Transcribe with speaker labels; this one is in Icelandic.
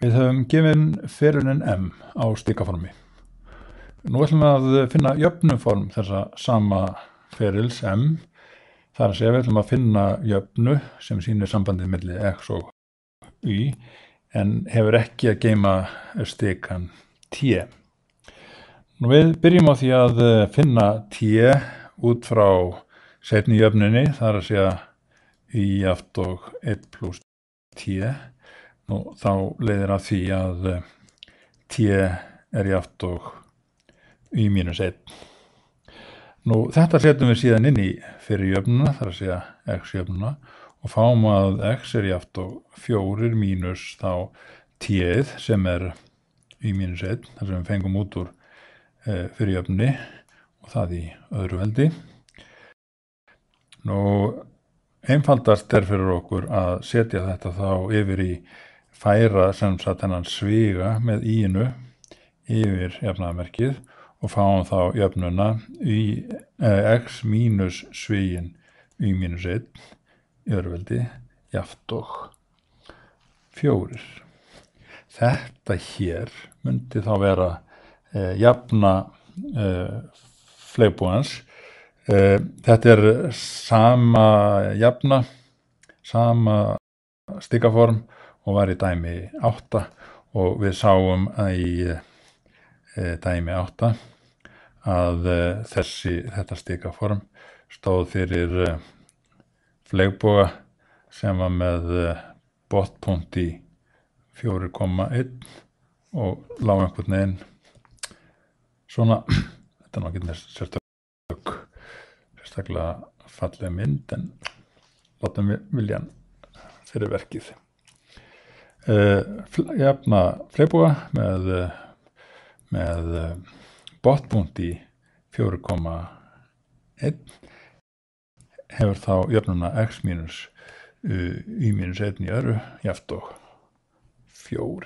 Speaker 1: Við höfum gefin ferunin m á stikaformi. Nú ætlum við að finna jöfnuform þessa sama ferils m. Það er að segja við ætlum að finna jöfnu sem sýnir sambandið milli x og y en hefur ekki að geyma stikan t. Nú við byrjum á því að finna t út frá seinni jöfnunni, það er að segja y jafnt og 1 plus t. Nú þá leiðir að því að t er jafnt og y mínus 1. Nú þetta setjum við síðan inn í fyrir jöfnuna, það er að segja x jöfnuna, og fáum að x er jafnt og 4 mínus þá t-ið sem er y mínus 1, þar sem við fengum út úr fyrir jöfnunni og það í öðru veldi. Nú einfaldast er fyrir okkur að setja þetta þá yfir í færa sem sagt þennan sviga með í-inu yfir jafnaðarmerkið og fáum þá jöfnuna x mínus svigin y mínus 1 í öðru veldi jafnt og 4. Þetta hér myndi þá vera jafna fleirbúans. Þetta er sama jafna, sama stikaform og var í dæmi 8 og við sáum í dæmi 8 að þetta stikaform stóð fyrir fleygboga sem var með botnpunkt í 4,1 og lá einhvern veginn svona. Þetta er náttúrulega sérstaklega falleg mynd en látum viljan fyrir verkið. Jafna fleygboga með botnpunkt í 4,1 hefur þá jöfnuna x mínus y mínus 1 í öðru jafnt og 4.